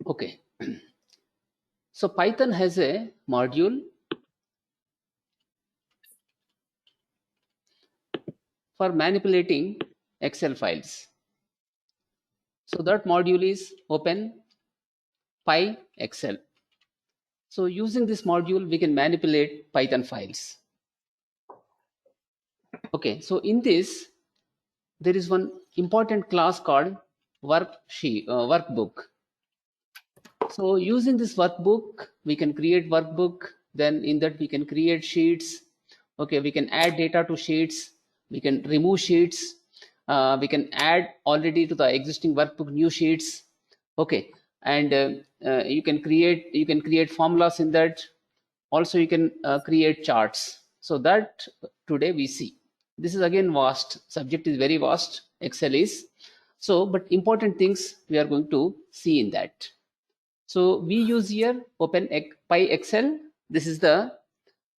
Okay. So Python has a module for manipulating Excel files. So that module is Open PyExcel. So using this module, we can manipulate Python files. Okay, so in this, there is one important class called workbook. So using this workbook, we can create workbook. Then in that we can create sheets. Okay, we can add data to sheets. We can remove sheets. We can add already to the existing workbook new sheets. Okay, and you can create formulas in that. Also, you can create charts. So that today we see. This is again vast. Subject is very vast. Excel is. So, but important things we are going to see in that. So we use here OpenPyExcel. This is the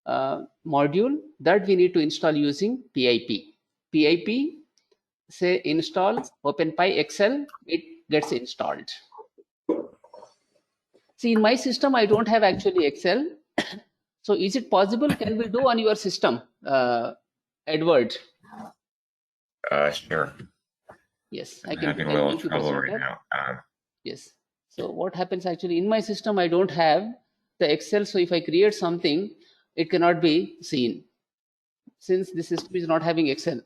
module that we need to install using pip. Pip, say install OpenPyExcel, it gets installed. See, in my system, I don't have actually Excel. So is it possible? Can we do on your system, Edward? Sure. Yes, I'm having a little trouble right now. Yes. So what happens actually in my system, I don't have the Excel. So if I create something, it cannot be seen since the system is not having Excel.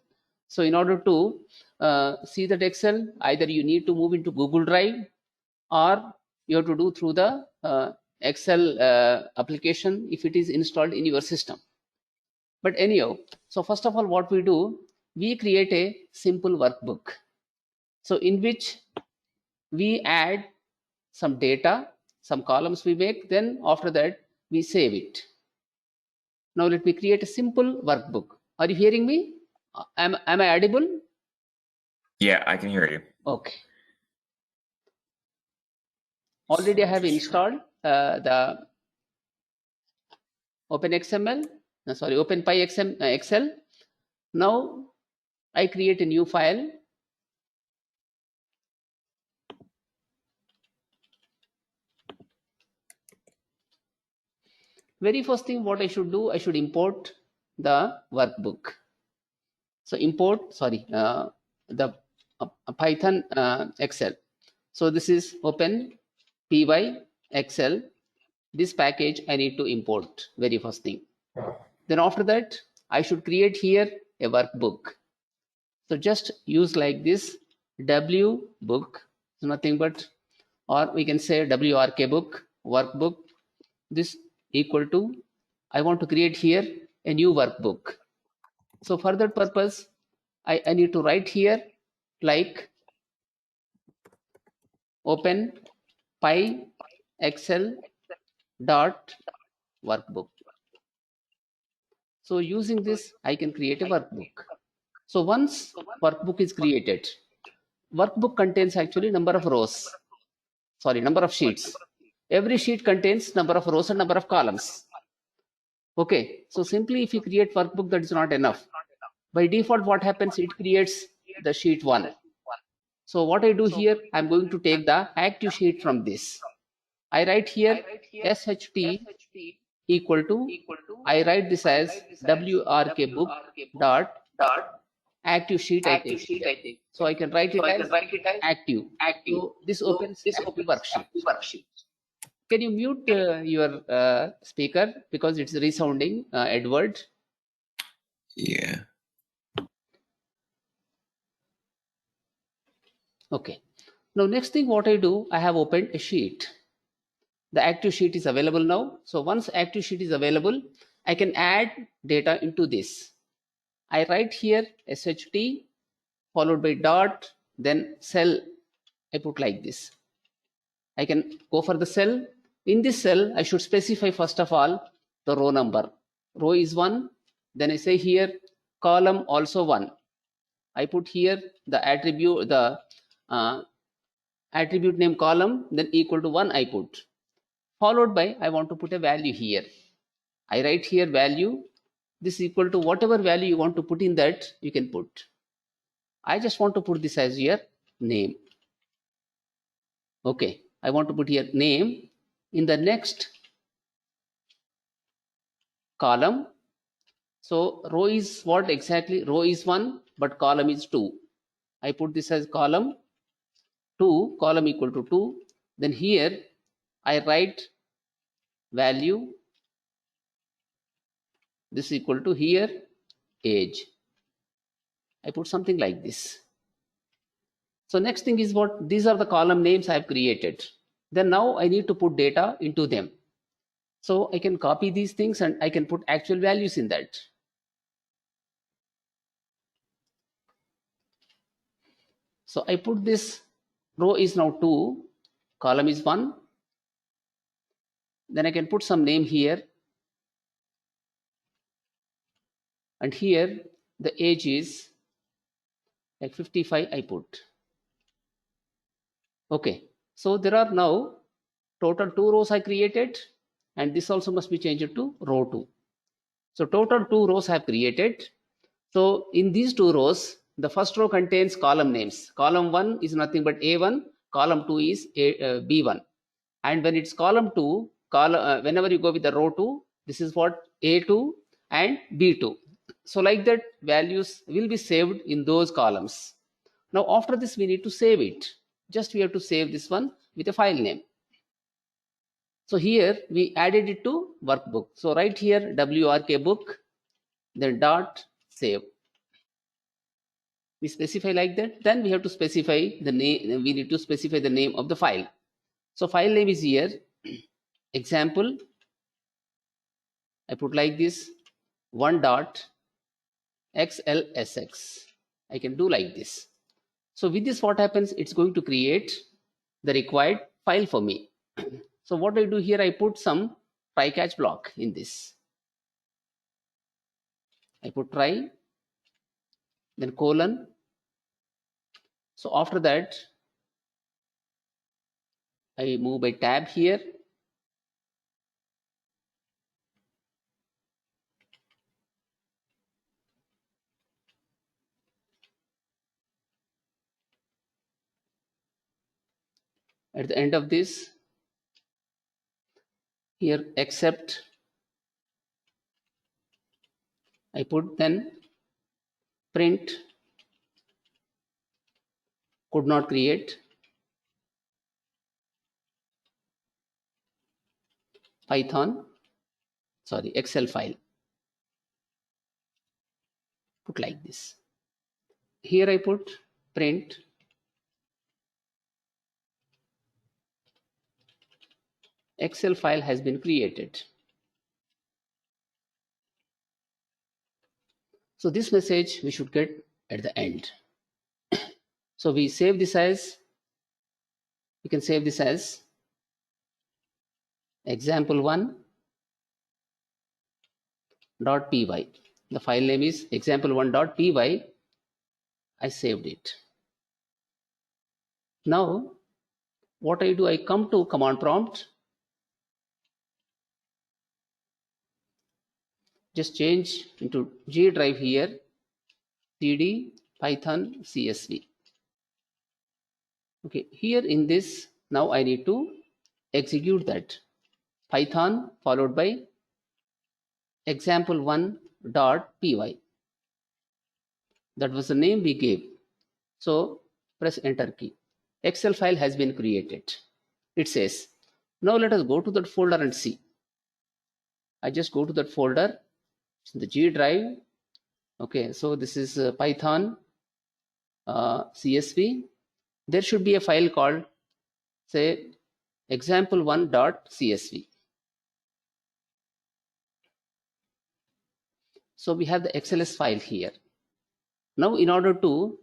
So in order to see that Excel, either you need to move into Google Drive or you have to do through the Excel application if it is installed in your system. But anyhow, so first of all, what we do, we create a simple workbook. So in which we add some data, some columns we make, then after that we save it. Now let me create a simple workbook. Are you hearing me? Am I audible? Yeah, I can hear you. Okay. Already I have installed the OpenPyExcel. Now I create a new file. Very first thing what I should do, I should import the workbook. So import, the Python Excel. So this is OpenPyExcel. This package I need to import, very first thing. Then after that, I should create here a workbook. So just use like this W book, nothing but, or we can say WRK book, workbook. This equal to, I want to create here a new workbook. So for that purpose, I need to write here like Open PyExcel dot workbook. So using this, I can create a workbook. So once workbook is created, workbook contains actually number of rows, number of sheets. Every sheet contains number of rows and number of columns. Okay, so simply if you create workbook, that is not enough. By default, what happens? It creates the sheet 1. So what I do here, I'm going to take the active sheet from this. I write here SHT equal to, I write this as WRK book dot active sheet, I take here. So I can write it as active. So this opens active worksheet. Can you mute your speaker because it's resounding, Edward? Yeah. Okay. Now next thing what I do, I have opened a sheet. The active sheet is available now. So once active sheet is available, I can add data into this. I write here SHT followed by dot, then cell. I put like this. I can go for the cell. In this cell, I should specify first of all the row number. Row is 1. Then I say here column also 1. I put here the attribute, the attribute name column, then equal to 1 I put. Followed by, I want to put a value here. I write here value. This equal to whatever value you want to put in that, you can put. I just want to put this as your name. Okay. I want to put here name. In the next column, so row is what exactly? Row is 1, but column is 2. I put this as column 2, column equal to 2. Then here I write value, this equal to here age. I put something like this. So next thing is what? These are the column names I have created. Then now I need to put data into them. So I can copy these things and I can put actual values in that. So I put this row is now 2, column is 1. Then I can put some name here. And here the age is like 55 I put. Okay. So there are now total 2 rows I created, and this also must be changed to row 2. So total 2 rows I have created. So in these 2 rows, the first row contains column names. Column 1 is nothing but A1, column 2 is B1. And when it's column 2, whenever you go with the row 2, this is what A2 and B2. So like that, values will be saved in those columns. Now after this, we need to save it. Just we have to save this one with a file name. So here we added it to workbook. So right here WRK book, then dot save. We specify like that. Then we have to specify the name. We need to specify the name of the file. So file name is here example. I put like this 1 dot XLSX. I can do like this. So with this, what happens? It's going to create the required file for me. So what I do here, I put some try catch block in this. I put try, then colon. So after that, I move by tab here. At the end of this, here except, I put then print could not create Python, sorry, Excel file. Put like this. Here I put print Excel file has been created. So this message we should get at the end. So we save this as, we can save this as example1.py. The file name is example1.py. I saved it. Now what I do, I come to command prompt, just change into G drive here, cd python csv. Okay, here in this, now I need to execute that python followed by example1.py. That was the name we gave. So press enter key. Excel file has been created. It says, now let us go to that folder and see. I just go to that folder, the G drive. Okay, so this is Python CSV. There should be a file called, say, example1.csv. So we have the XLS file here. Now in order to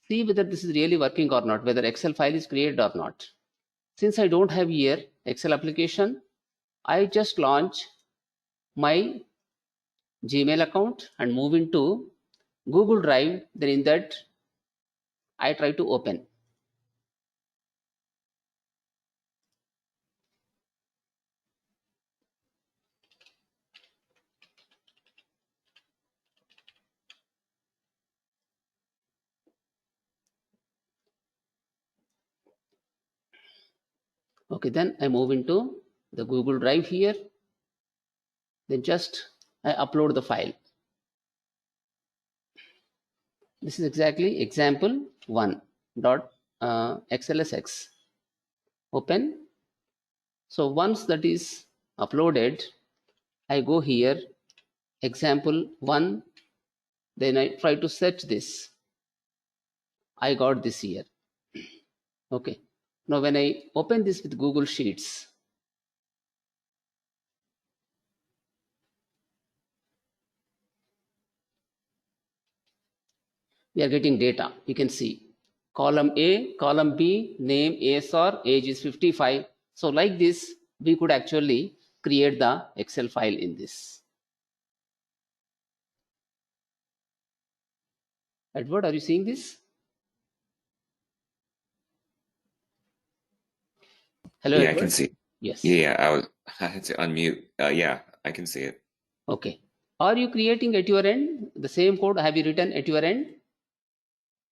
see whether this is really working or not, whether Excel file is created or not, since I don't have here Excel application, I just launch my Gmail account and move into Google Drive. Then in that I try to open. Okay, then I move into the Google Drive here. Then just I upload the file. This is exactly example 1 dot xlsx. Open. So once that is uploaded, I go here, example 1, then I try to search this. I got this here. Okay. Now when I open this with Google Sheets, we are getting data. You can see column A, column B, name ASR, age is 55. So like this, we could actually create the Excel file in this. Edward, are you seeing this? Hello, Yeah, Edward? I can see. Yes. Yeah, I had to unmute. Yeah, I can see it. Okay. Are you creating at your end the same code? Have you written at your end?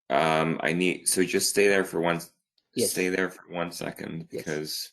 So just stay there for one. Yes. Stay there for 1 second Yes. because.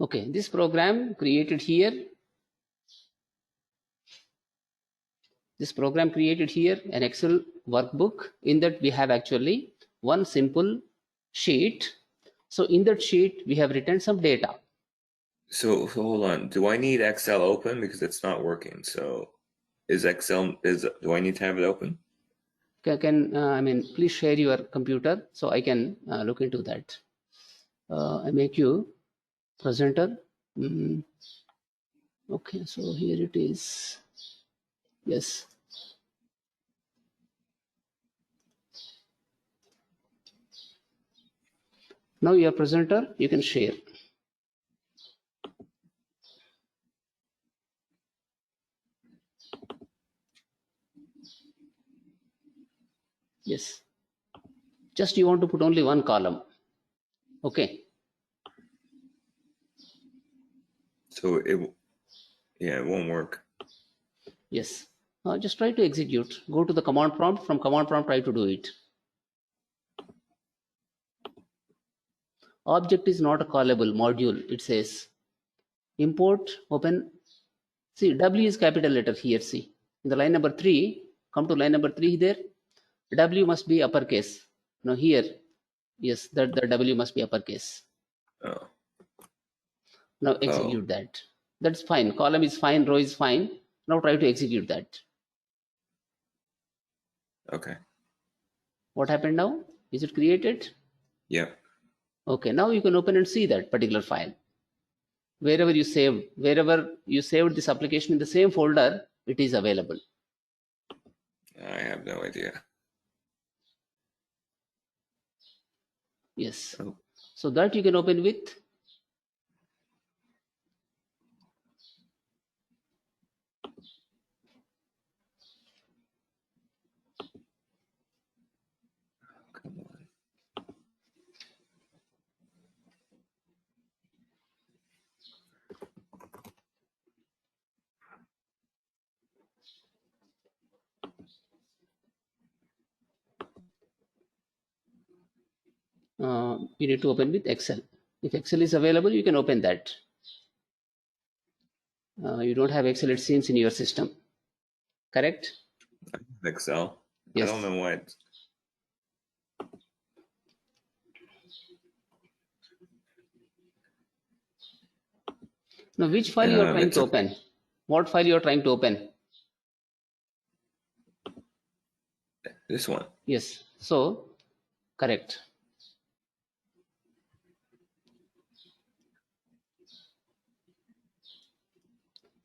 Okay, this program created here. This program created here an Excel workbook. In that we have actually one simple sheet. So in that sheet we have written some data. So hold on. Do I need Excel open because it's not working? So do I need to have it open? Please share your computer so I can look into that. I make you presenter. Okay, so here it is. Yes. Now your presenter, you can share. Yes. Just you want to put only one column. Okay. So it won't work. Yes. Just try to execute. Go to the command prompt. From command prompt, try to do it. Object is not a callable module. It says import open. See, W is capital letter here. See, in the line number 3, come to line number 3 there. W must be uppercase. Now here, yes, that the W must be uppercase. Oh. Now execute that. That's fine. Column is fine, row is fine. Now try to execute that. Okay. What happened now? Is it created? Yep. Okay, now you can open and see that particular file. Wherever you saved this application in the same folder, it is available. I have no idea. Yes. Oh. So that you can open with Come on. you need to open with Excel. If Excel is available, you can open that. You don't have Excel, it seems, in your system. Correct? Excel. Yes. I don't know what. Now, which file you are trying to open? What file you are trying to open? This one. Yes. So, correct.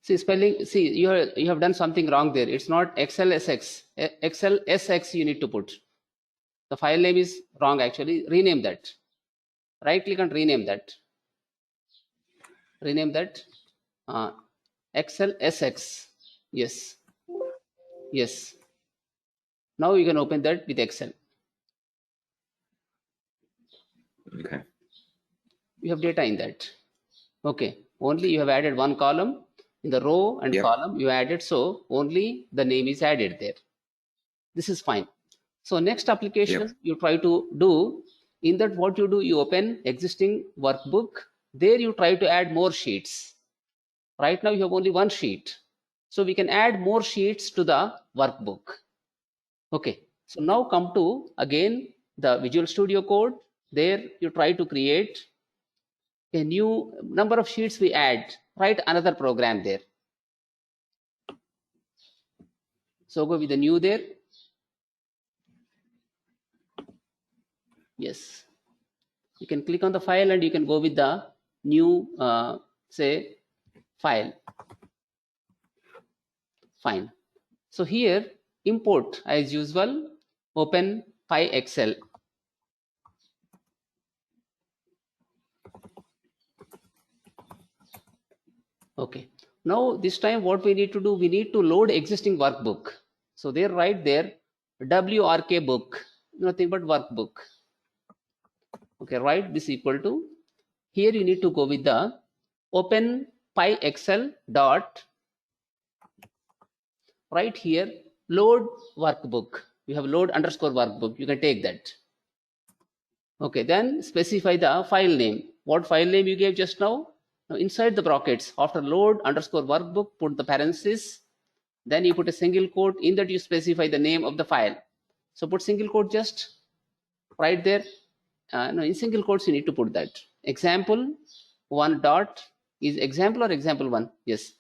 See, spelling. See, you have done something wrong there. It's not XLSX. XLSX you need to put. The file name is wrong actually. Rename that. Right click and rename that. Rename that. XLSX. Yes. Yes. Now you can open that with Excel. Okay. You have data in that. Okay. Only you have added one column. In the row and Yep. column you added, so only the name is added there. This is fine. So next application Yep. you try to do, in that what you do, you open existing workbook. There you try to add more sheets. Right now you have only one sheet. So we can add more sheets to the workbook. Okay. So now come to again the Visual Studio Code. There you try to create a new number of sheets we add. Write another program there. So go with the new there. Yes. You can click on the file and you can go with the new, say, file. Fine. So here, import as usual, open PyExcel. Okay. Now this time what we need to do, we need to load existing workbook. So there, right there, WRK book, nothing but workbook. Okay, write this equal to, here you need to go with the open PyExcel dot, right here, load workbook. You have load underscore workbook. You can take that. Okay, then specify the file name. What file name you gave just now? Now inside the brackets, after load underscore workbook, put the parenthesis. Then you put a single quote. In that you specify the name of the file. So put single quote just right there. No, in single quotes you need to put that. Example one dot is example or example one? Yes.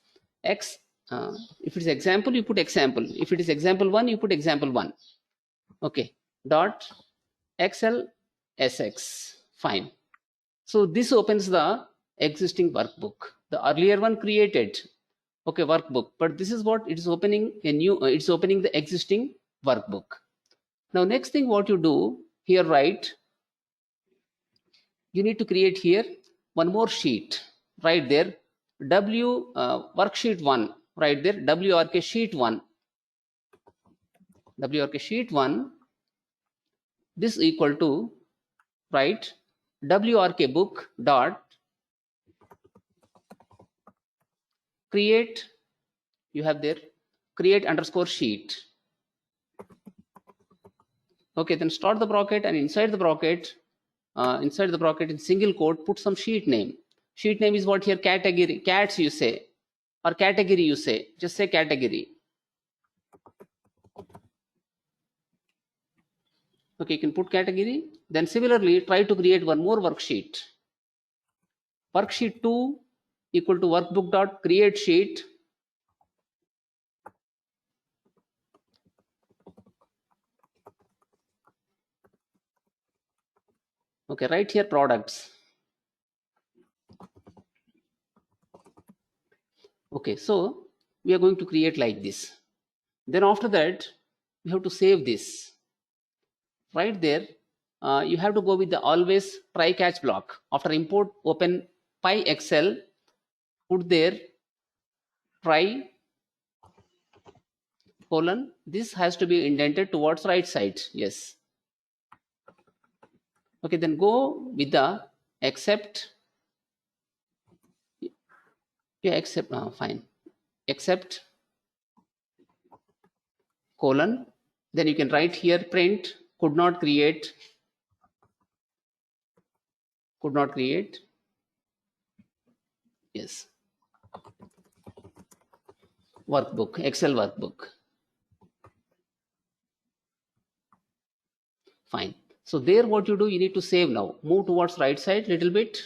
X. If it is example, you put example. If it is example one, you put example one. Okay. Dot XLSX. Fine. So this opens the existing workbook. The earlier one created, okay, workbook, but this is what it is opening a new. It's opening the existing workbook. Now next thing what you do here, right? You need to create here one more sheet right there. Worksheet 1 right there. WRK sheet 1. WRK sheet 1. This equal to, right, WRK book dot create. You have there create underscore sheet. Okay, then start the bracket and inside the bracket in single quote put some sheet name. Sheet name is what here? Category. Cats you say, or category you say. Just say category. Okay, you can put category. Then similarly try to create one more worksheet. Worksheet 2 equal to workbook dot create sheet. Okay, right here products. Okay, so we are going to create like this. Then after that, we have to save this. Right there, you have to go with the always try catch block. After import, open PyExcel, put there try colon. This has to be indented towards right side. Yes. Okay, then go with the except. Yeah, except fine. Except colon. Then you can write here print could not create. Could not create. Yes. Workbook, Excel workbook. Fine. So there what you do, you need to save now. Move towards right side little bit,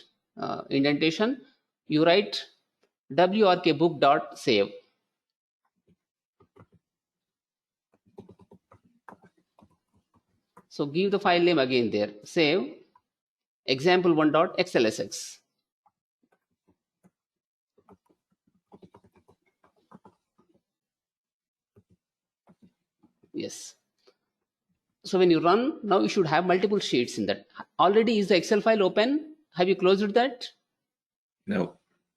indentation. You write wrkbook dot save. So give the file name again there. Save example1 dot xlsx. Yes. So when you run, now you should have multiple sheets in that. Already is the Excel file open? Have you closed that? No.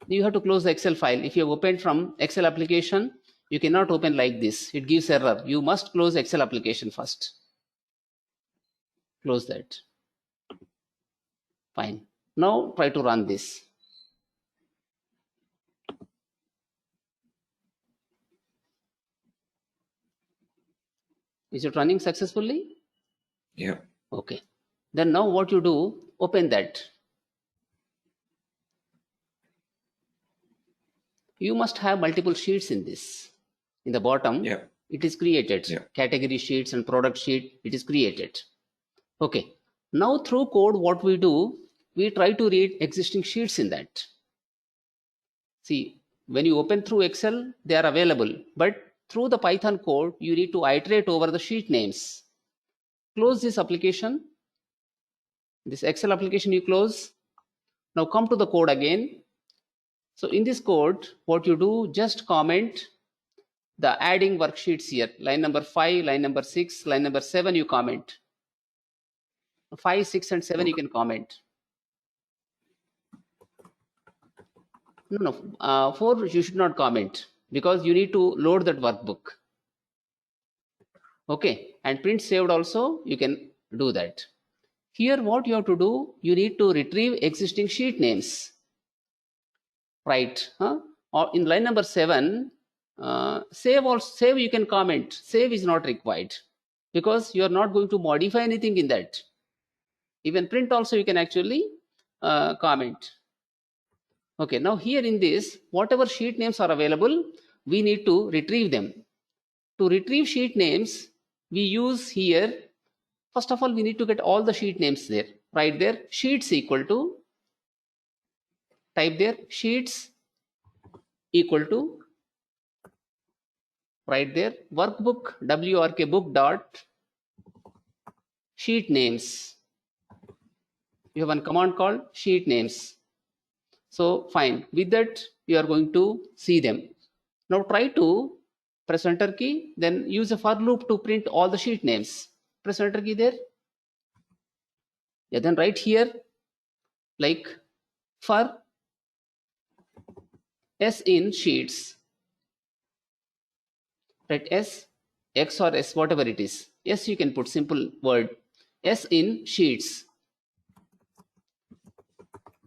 You have to close the Excel file. If you have opened from Excel application, you cannot open like this. It gives error. You must close Excel application first. Close that. Fine. Now try to run this. Is it running successfully? Yeah. Okay. Then now what you do, open that. You must have multiple sheets in this. In the bottom, Yeah. it is created. Yeah. Category sheets and product sheet, it is created. Okay. Now through code, what we do, we try to read existing sheets in that. See, when you open through Excel, they are available. But through the Python code, you need to iterate over the sheet names. Close this application. This Excel application you close. Now come to the code again. So in this code, what you do, just comment the adding worksheets here. Line number 5, line number 6, line number 7, you comment. 5, 6, and 7, you can comment. No, 4 you should not comment because you need to load that workbook. Okay, and print saved also, you can do that. Here what you have to do, you need to retrieve existing sheet names. Right, or in line number 7, save you can comment. Save is not required because you are not going to modify anything in that. Even print also you can actually comment. Okay, now here in this, whatever sheet names are available, we need to retrieve them. To retrieve sheet names, we use here, first of all, we need to get all the sheet names there. Right there, sheets equal to, type there, sheets equal to, right there, workbook, wrkbook dot sheet names. You have one command called sheet names. So fine, with that you are going to see them. Now try to press enter key, then use a for loop to print all the sheet names. Press enter key there. Yeah, then right here, like for S in sheets, right? S, X or S, whatever it is. S you can put simple word. S in sheets.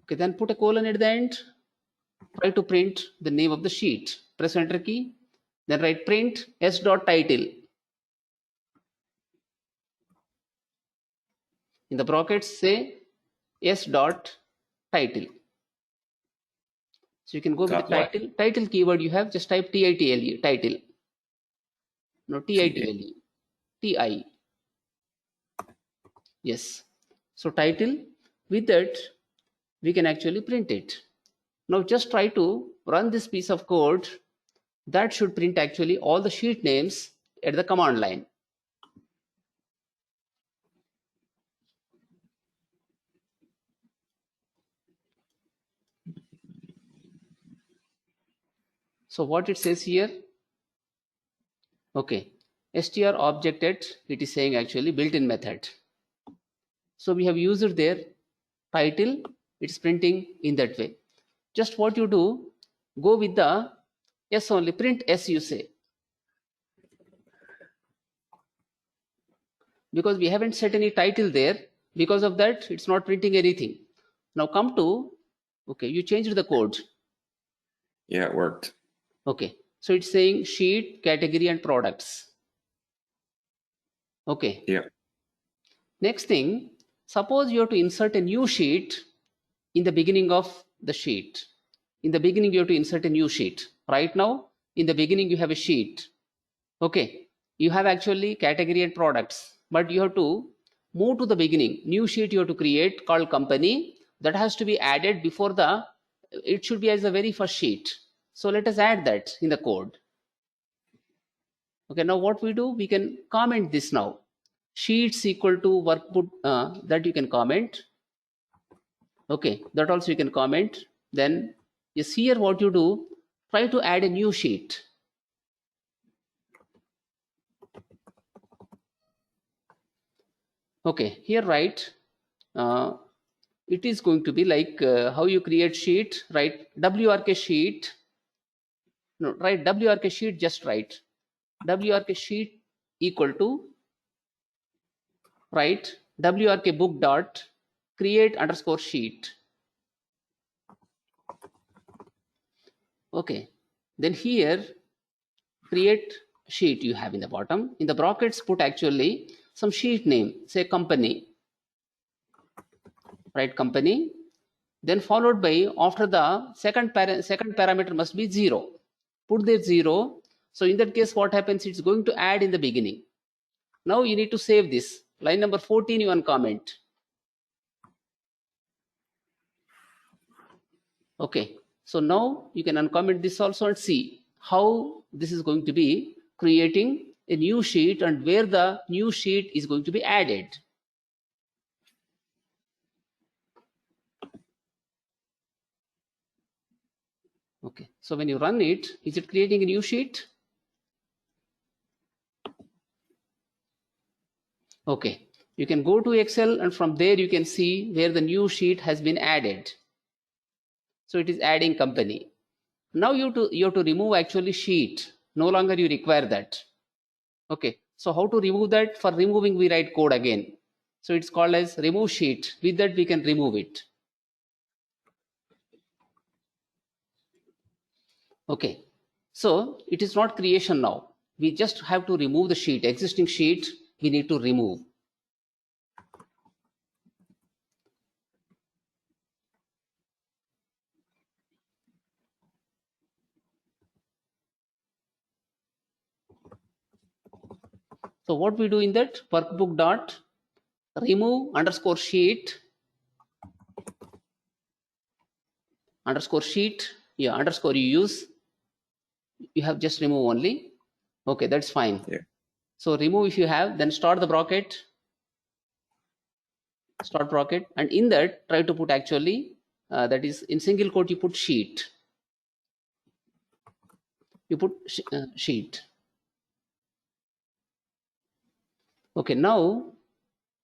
Okay, then put a colon at the end. Try to print the name of the sheet. Press enter key. Then write print S dot title. In the brackets say S dot title. So you can go with the Top left. title keyword you have, just type title, title. No, title, ti. Yes. So title, with that we can actually print it. Now just try to run this piece of code. That should print actually all the sheet names at the command line. So what it says here, okay, str object at, it is saying actually built-in method. So we have used it there, title, it's printing in that way. Just what you do, go with the S only, print S you say. Because we haven't set any title there, because of that it's not printing anything. Now come to, okay, you changed the code. Yeah, it worked. Okay, so it's saying sheet, category and products. Okay. Yeah. Next thing, suppose you have to insert a new sheet in the beginning of the sheet. In the beginning you have to insert a new sheet. Right now in the beginning you have a sheet. Okay, you have actually category and products, but you have to move to the beginning. New sheet you have to create called company, that has to be added before the, it should be as the very first sheet. So let us add that in the code. Okay, now what we do, we can comment this now. Sheets equal to workbook, that you can comment. Okay, that also you can comment. Then yes, here what you do, try to add a new sheet. Okay, here write, it is going to be like how you create sheet, right? WRK sheet, no, write WRK sheet, just write WRK sheet equal to, write WRK book dot create underscore sheet. Okay, then here create sheet you have in the bottom. In the brackets put actually some sheet name, say company, write company, then followed by, after the second parameter must be 0. Put there 0. So in that case what happens, it's going to add in the beginning. Now you need to save this. Line number 14 you uncomment. Okay, so now you can uncomment this also and see how this is going to be creating a new sheet and where the new sheet is going to be added. Okay, so when you run it, is it creating a new sheet? Okay, you can go to Excel and from there you can see where the new sheet has been added. So it is adding company. Now you have to remove actually sheet. No longer you require that. Okay, so how to remove that? For removing we write code again. So it's called as remove sheet. With that we can remove it. Okay, so it is not creation now. We just have to remove the sheet. Existing sheet we need to remove. So what we do in that, workbook dot remove underscore sheet, underscore sheet, yeah, underscore you use, you have just remove only. Okay, that's fine. Yeah. So remove if you have, then start the bracket, start bracket, and in that try to put actually, that is in single quote you put sheet, you put sheet. Okay, now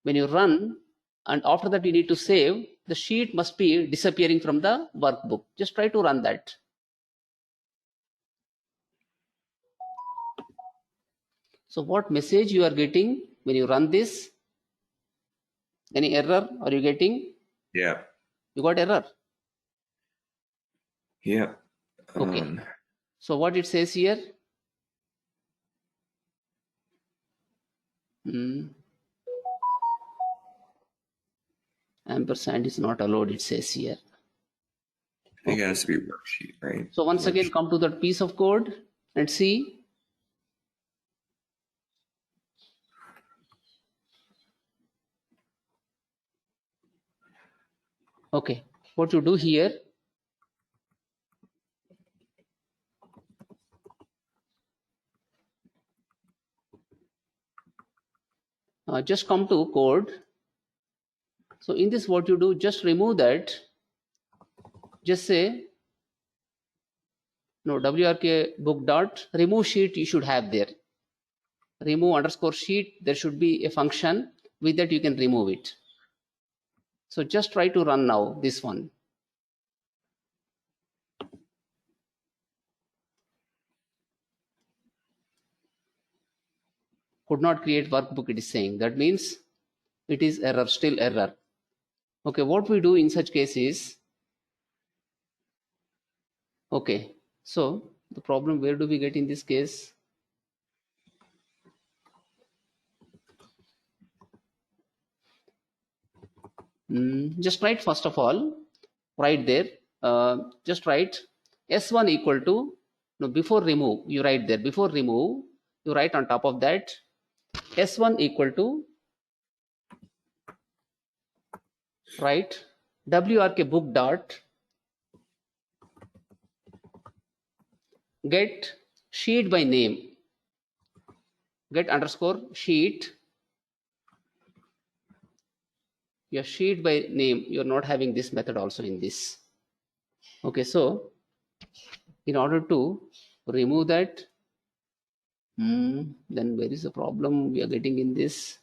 when you run and after that you need to save, the sheet must be disappearing from the workbook. Just try to run that. So what message you are getting when you run this? Any error are you getting? Yeah. You got error? Yeah. Okay. So what it says here? Ampersand is not allowed, it says here. I think it has to be worksheet, right? So once again come to that piece of code and see. Okay, what you do here, just come to code. So in this, what you do, just remove that. Just say no, wrk book dot remove sheet you should have there. Remove underscore sheet, there should be a function. With that you can remove it. So just try to run now this one. Could not create workbook, it is saying. That means it is error, still error. Okay, what we do in such cases, okay, so the problem, where do we get in this case? Just write, first of all, right there, just write S1 equal to, no, before remove, you write there, before remove, you write on top of that, S1 equal to, write wrk book dot get sheet by name, get underscore sheet, your sheet by name. You're not having this method also in this. Okay, so in order to remove that, then where is the problem we are getting in this?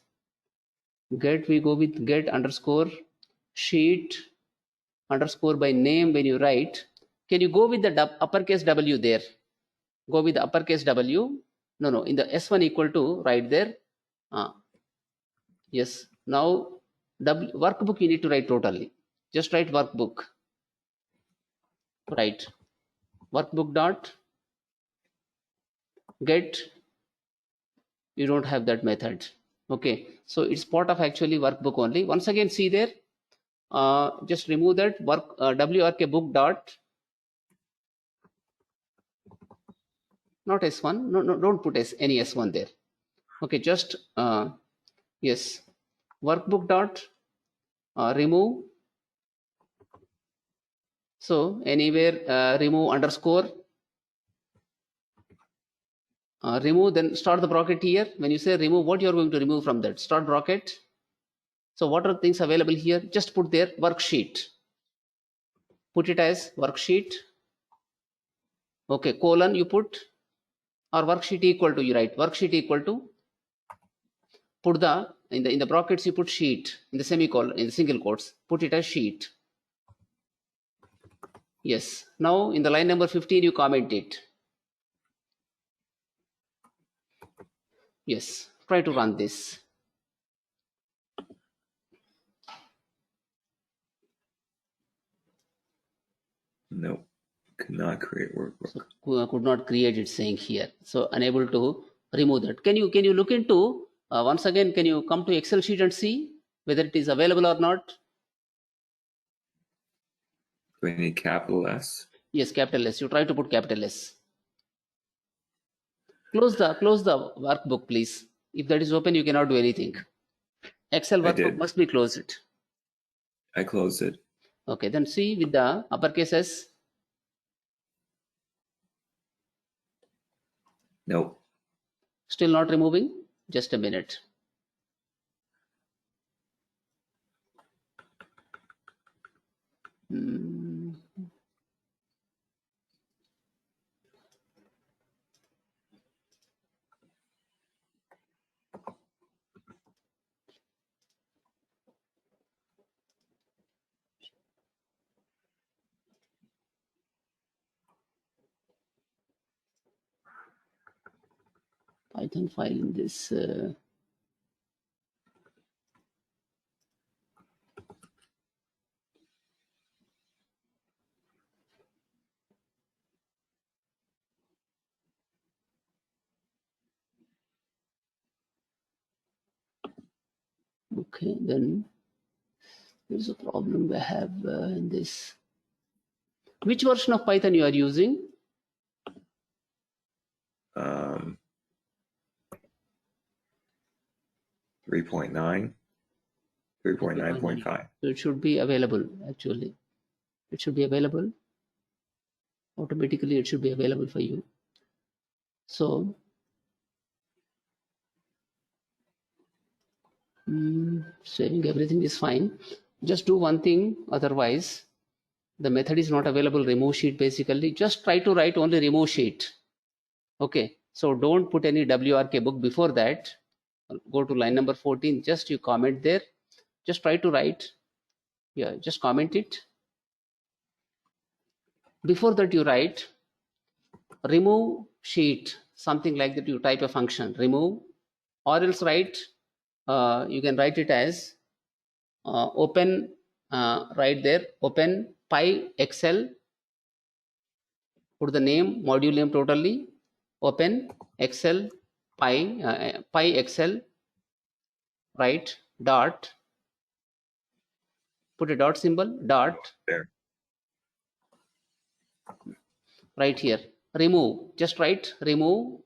Get, we go with get underscore sheet underscore by name. When you write, can you go with the uppercase W there? Go with the uppercase W. No, in the S1 equal to, right there. Yes, now workbook you need to write totally. Just write workbook. Right, workbook dot get, you don't have that method. Okay, so it's part of actually workbook only. Once again, see there, just remove that work wrk book dot, not S1, no, don't put any S1 there. Okay, just yes, workbook dot remove. So anywhere remove underscore, remove, then start the bracket here. When you say remove, what you are going to remove from that? Start bracket. So what are things available here? Just put there worksheet. Put it as worksheet. Okay, colon you put, or worksheet equal to, you write worksheet equal to, put the in the brackets you put sheet, in the semicolon, in the single quotes, put it as sheet. Yes, now in the line number 15 you comment it. Yes, try to run this. No, could not create workbook. So, could not create, it saying here. So unable to remove that. Can you look into once again? Can you come to Excel sheet and see whether it is available or not? Do I need capital S? Yes, capital S. You try to put capital S. Close the workbook, please. If that is open, you cannot do anything. Excel I workbook did. must be closed. I closed it. Okay, then see with the uppercase S. Nope. Still not removing. Just a minute. Python file in this. Okay, then there's a problem we have in this. Which version of Python you are using? 3.9, 3.9.5. So it should be available, actually. It should be available. Automatically, it should be available for you. So Saving everything is fine. Just do one thing, otherwise the method is not available. Remove sheet, basically just try to write only remove sheet. Okay, so don't put any WRK book before that. Go to line number 14, just you comment there, just try to write, yeah, just comment it. Before that you write remove sheet, something like that. You type a function remove, or else write, you can write it as open, right there, open PyExcel, put the name, module name totally, open Excel PyExcel, right, dot, put a dot symbol, dot, There. right here, remove, just write remove.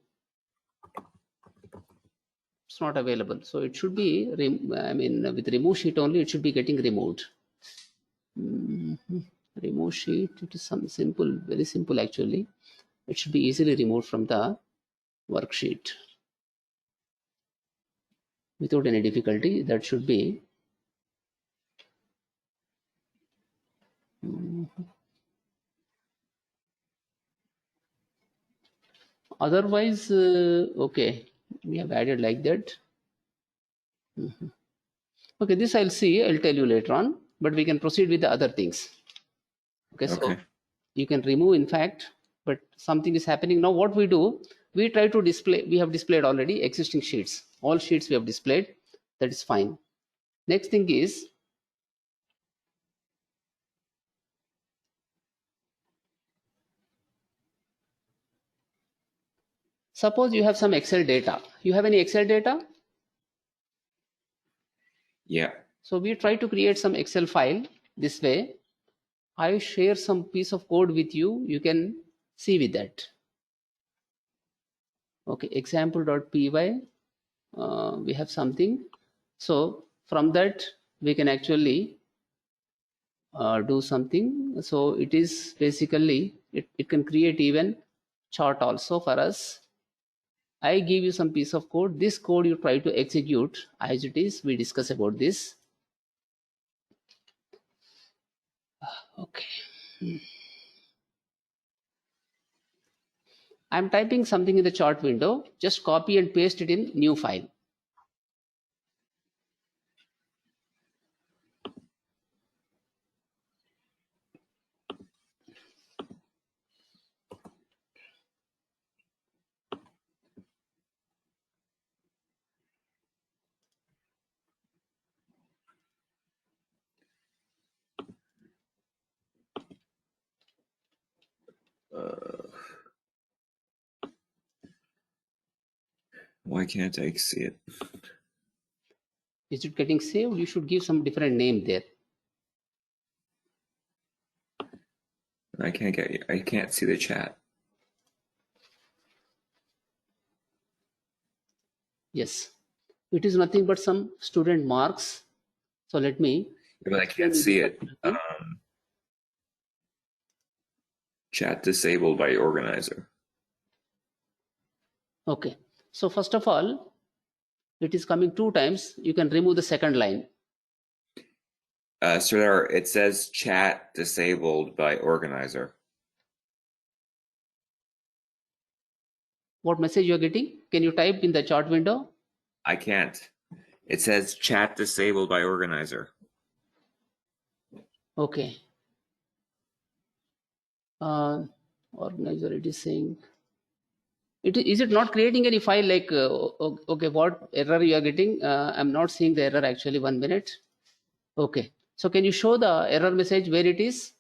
It's not available, so it should be I mean with remove sheet only it should be getting removed. Remove sheet, it is some simple, very simple actually. It should be easily removed from the worksheet without any difficulty. That should be otherwise okay, we have added like that. Okay, this I'll see, I'll tell you later on, but we can proceed with the other things. Okay, so Okay. you can remove in fact, but something is happening now. What we do, we try to display, we have displayed already existing sheets, all sheets we have displayed, that is fine. Next thing is, suppose you have some Excel data. You have any Excel data? Yeah. So we try to create some Excel file this way. I share some piece of code with you. You can see with that. Okay, example.py. We have something. So from that we can actually do something. So it is basically, it can create even chart also for us. I give you some piece of code. This code you try to execute as it is. We discuss about this. Okay. I'm typing something in the chart window. Just copy and paste it in new file. Why can't I see it? Is it getting saved? You should give some different name there. I can't see the chat. Yes. It is nothing but some student marks. So let me But I explain can't you see this it. particular thing. Chat disabled by organizer. Okay. So first of all, it is coming 2 times. You can remove the second line. Sir, it says chat disabled by organizer. What message you are getting? Can you type in the chart window? I can't. It says chat disabled by organizer. Okay. Organizer, it is saying. Is it not creating any file like, okay, what error you are getting? I'm not seeing the error actually. 1 minute. Okay. So can you show the error message where it is?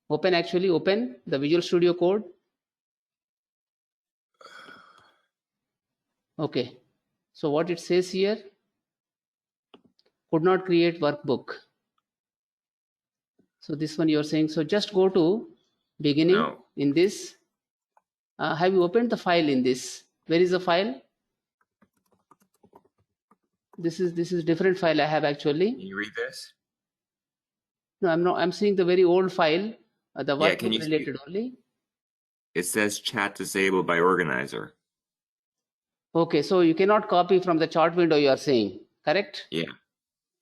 Open the Visual Studio Code. Okay. So what it says here, could not create workbook. So this one you're saying, so just go to beginning. No. In this. Have you opened the file in this? Where is the file? This is different file I have actually. Can you read this? No, I'm not. I'm seeing the very old file, the Yeah, can workbook you see? related only. It says chat disabled by organizer. Okay, so you cannot copy from the chart window, you are saying, correct? Yeah.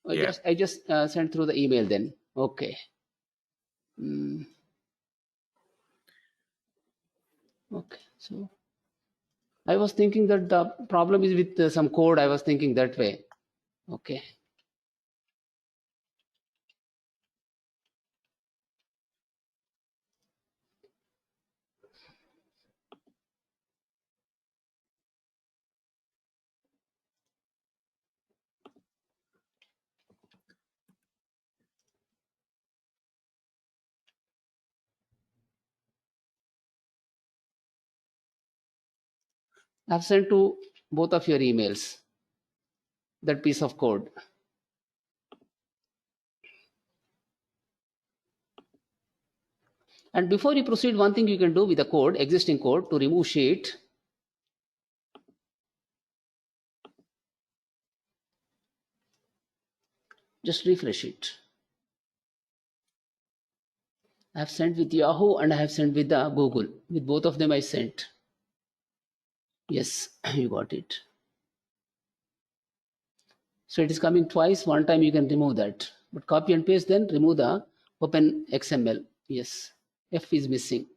I Yeah. just sent through the email then. Okay. Mm, okay, so I was thinking that the problem is with some code. I was thinking that way. Okay. I've sent to both of your emails that piece of code. And before you proceed, one thing you can do with the code, existing code, to remove sheet. Just refresh it. I have sent with Yahoo and I have sent with the Google. With both of them I sent. Yes, you got it. So it is coming twice. One time you can remove that. But copy and paste, then remove the open XML. Yes, F is missing.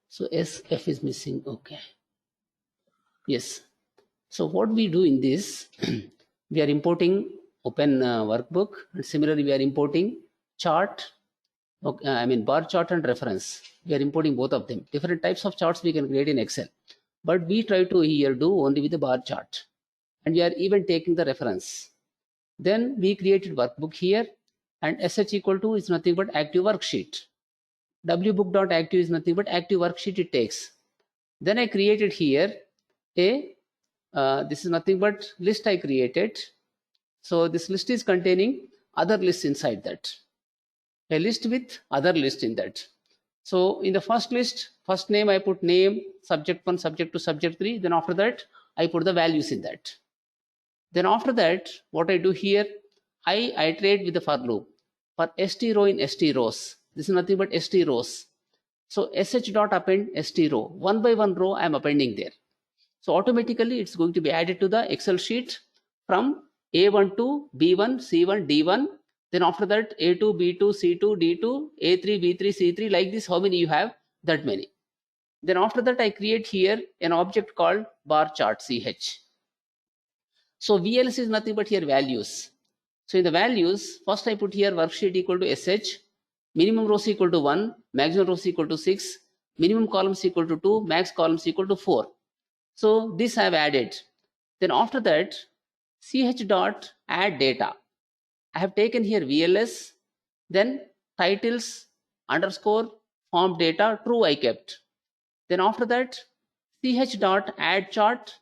So SF is missing. Okay. Yes. So what we do in this, we are importing open workbook, and similarly we are importing chart. Okay, I mean bar chart and reference. We are importing both of them. Different types of charts we can create in Excel, but we try to here do only with the bar chart, and we are even taking the reference. Then we created workbook here, and sh equal to is nothing but active worksheet. Wbook.active is nothing but active worksheet it takes. Then I created here a this is nothing but list I created. So this list is containing other lists inside that. A list with other list in that. So in the first list, first name I put name, subject 1, subject 2, subject 3. Then after that, I put the values in that. Then after that, what I do here, I iterate with the for loop. For st row in st rows, this is nothing but st rows. So sh dot append st row. One by one row I am appending there. So automatically it's going to be added to the Excel sheet from A1 to B1, C1, D1. Then after that A2, B2, C2, D2, A3, B3, C3, like this, how many you have, that many. Then after that I create here an object called bar chart ch. So VLS is nothing but here values. So in the values, first I put here worksheet equal to sh, minimum rows equal to 1, maximum rows equal to 6, minimum columns equal to 2, max columns equal to 4. So this I have added. Then after that, ch dot add data. I have taken here VLS, then titles underscore form data true I kept. Then after that, ch dot add chart.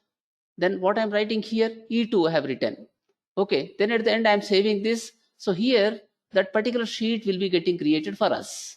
Then what I'm writing here, E2 I have written. Okay, then at the end I'm saving this. So here that particular sheet will be getting created for us.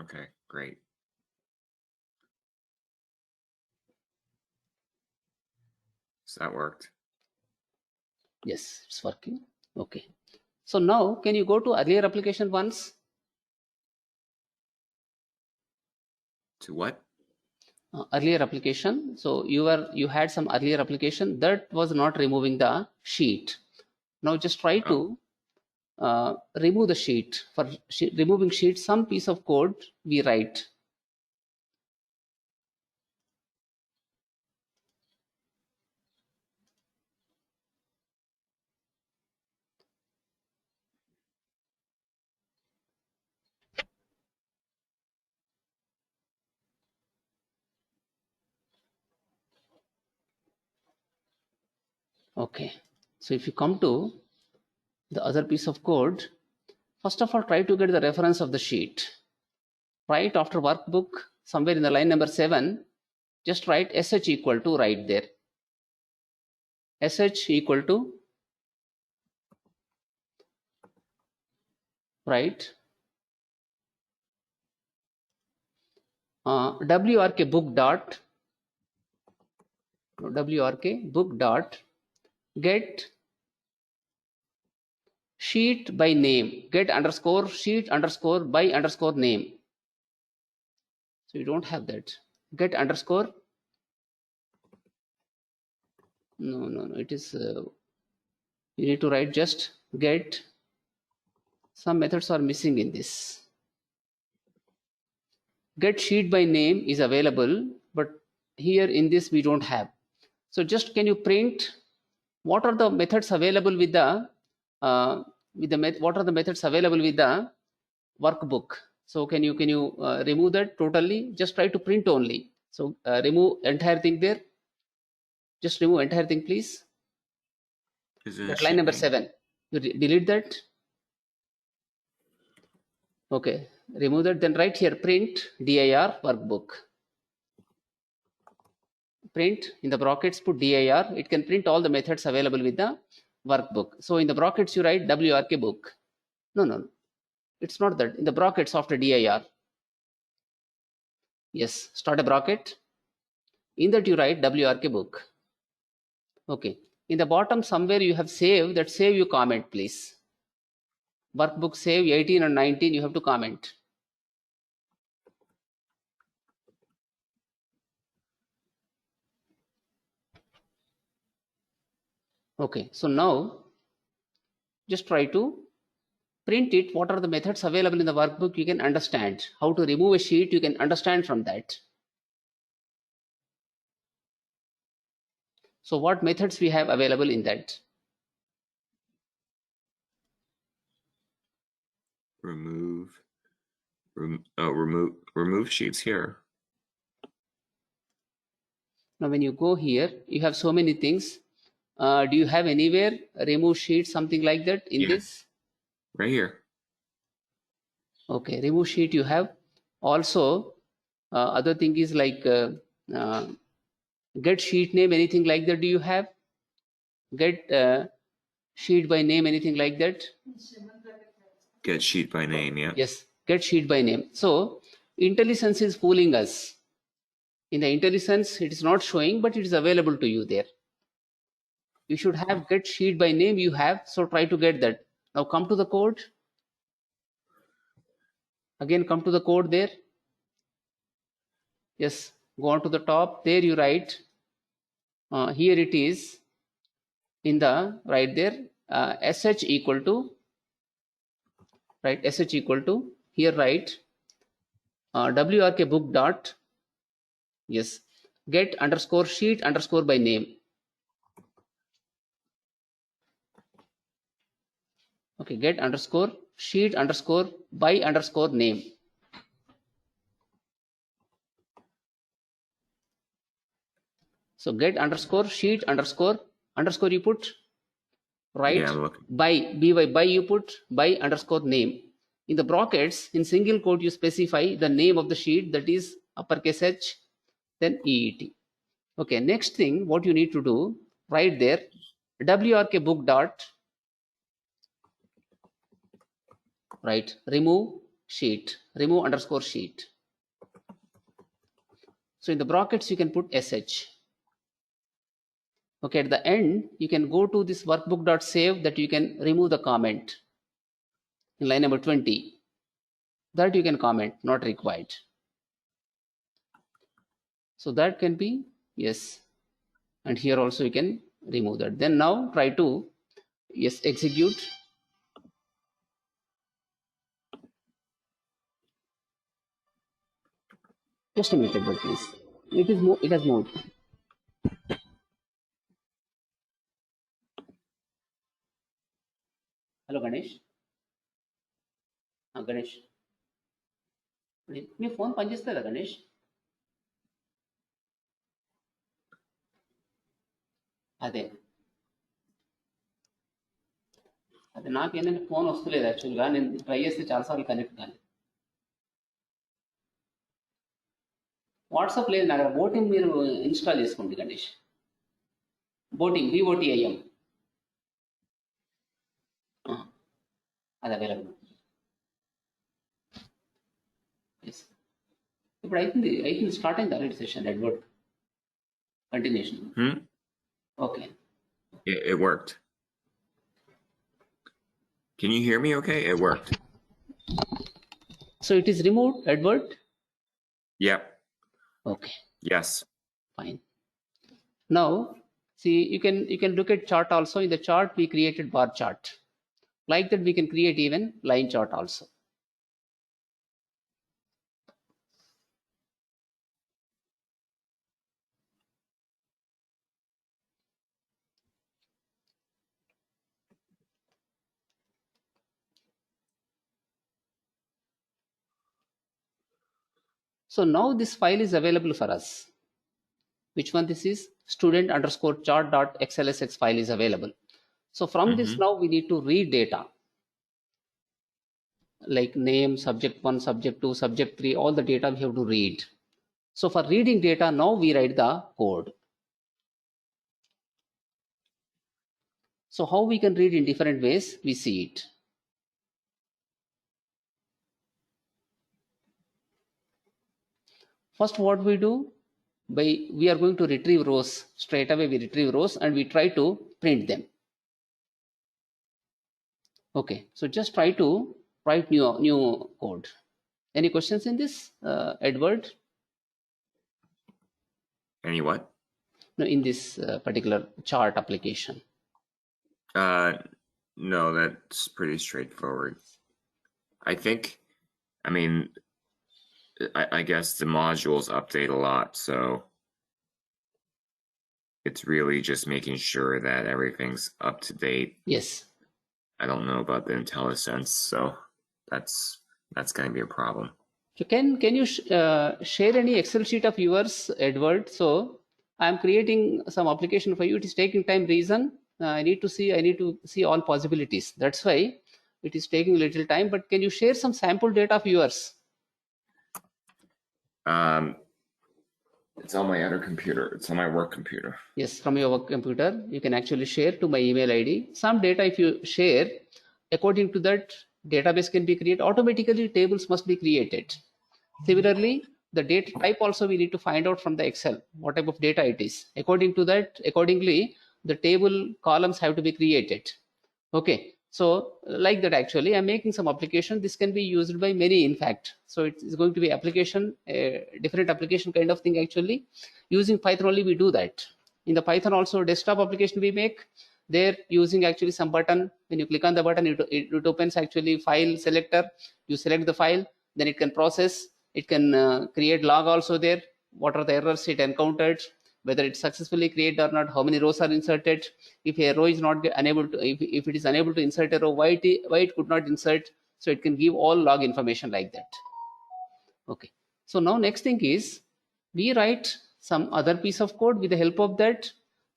Okay, great. So that worked. Yes, it's working. Okay. So now can you go to earlier application once? To what? Earlier application. So you had some earlier application that was not removing the sheet. Now just try Oh, to remove the sheet. For removing sheet, some piece of code we write. Okay, so if you come to the other piece of code, first of all, try to get the reference of the sheet. Right after workbook, somewhere in the line number 7, just write sh equal to right there. Sh equal to, right, wrk book dot, wrk book dot get sheet by name, get underscore sheet underscore by underscore name. So you don't have that. Get underscore, no, it is, you need to write just get. Some methods are missing in this. Get sheet by name is available, but here in this we don't have. So just can you print what are the methods available with the what are the methods available with the workbook? So can you remove that totally? Just try to print only. So remove entire thing there. Just remove entire thing, please. Isn't That it line number shipping? 7. You delete that. Okay, remove that. Then write here print dir workbook. Print in the brackets, put dir. It can print all the methods available with the workbook. So in the brackets you write wrk book. No, it's not that. In the brackets after dir, yes, start a bracket. In that you write wrk book. Okay, in the bottom somewhere you have save. That save you comment, please. Workbook save 18 and 19 you have to comment. Okay, so now just try to print it. What are the methods available in the workbook? You can understand how to remove a sheet. You can understand from that. So what methods we have available in that? Remove sheets here. Now when you go here, you have so many things. Do you have anywhere remove sheet, something like that in this? Right here. Okay, remove sheet you have. Also, other thing is like get sheet name, anything like that. Do you have get sheet by name, anything like that? Get sheet by name, yeah. Yes, get sheet by name. So IntelliSense is fooling us. In the IntelliSense, it is not showing, but it is available to you there. You should have get sheet by name. You have, so try to get that. Now come to the code. Again, come to the code there. Yes, go on to the top. There you write. Here it is in the right there. Sh equal to, right? Sh equal to, here write wrk book dot, yes, get underscore sheet underscore by name. Okay, get underscore sheet underscore by underscore name. So get underscore sheet underscore you put, right? Yeah, by you put by underscore name. In the brackets, in single quote, you specify the name of the sheet, that is uppercase H, then EET. Okay, next thing, what you need to do, right there, wrk book dot, right, remove sheet, remove underscore sheet. So in the brackets, you can put sh. Okay, at the end, you can go to this workbook dot save, that you can remove the comment in line number 20. That you can comment, not required. So that can be, yes. And here also you can remove that. Then now try to, yes, execute. Just a minute, but please. It has moved. Hello, Ganesh. Ganesh. Me phone పనిచేస్తుందా గణేష్? అదే అది నాకేంటంటే phone వస్తలేదు యాక్చువల్గా, నేను try చేస్తే చాలాసార్లు connect కానీ. వాట్సాప్ లేదు నా దగ్గర. బోటింగ్ మీరు ఇన్స్టాల్ చేసుకోండి గణేష్. బోటింగ్ BOTIM అది అవైలబుల్. ఎస్, ఇప్పుడు అవుతుంది స్టార్ట్ అయింది already session. Edward continuation. Okay. It worked. Can you hear me okay? It worked. So it is removed, Edward? Yep. Okay. Yes. Fine. Now, see, you can look at chart also. In the chart, we created bar chart. Like that, we can create even line chart also. So now this file is available for us. Which one this is? student_chart.xlsx file is available. So from this now we need to read data. Like name, subject 1, subject 2, subject 3, all the data we have to read. So for reading data, now we write the code. So how we can read in different ways, we see it. First, what we do, we are going to retrieve rows. Straight away we retrieve rows and we try to print them. Okay, so just try to write new code. Any questions in this, Edward? Any what? No, in this particular chart application. No, that's pretty straightforward. I guess the modules update a lot, so it's really just making sure that everything's up to date. Yes. I don't know about the IntelliSense, so that's going to be a problem. So can you share any Excel sheet of yours, Edward? So I'm creating some application for you. It is taking time reason. I need to see all possibilities. That's why it is taking a little time. But can you share some sample data of yours? It's on my other computer. It's on my work computer. Yes, from your work computer, you can actually share to my email ID. Some data, if you share, according to that, database can be created. Automatically, tables must be created. Similarly, the data type also we need to find out from the Excel, what type of data it is. Accordingly, the table columns have to be created. Okay. So like that, actually, I'm making some application. This can be used by many, in fact. So it is going to be application, different application kind of thing. Actually, using Python only we do that. In the Python also, desktop application we make. There using actually some button. When you click on the button, it opens actually file selector. You select the file, then it can process. It can create log also there. What are the errors it encountered? Whether it's successfully created or not, how many rows are inserted, if a row is not unable to, if it is unable to insert a row, why it could not insert. So it can give all log information like that. Okay, so now next thing is we write some other piece of code. With the help of that,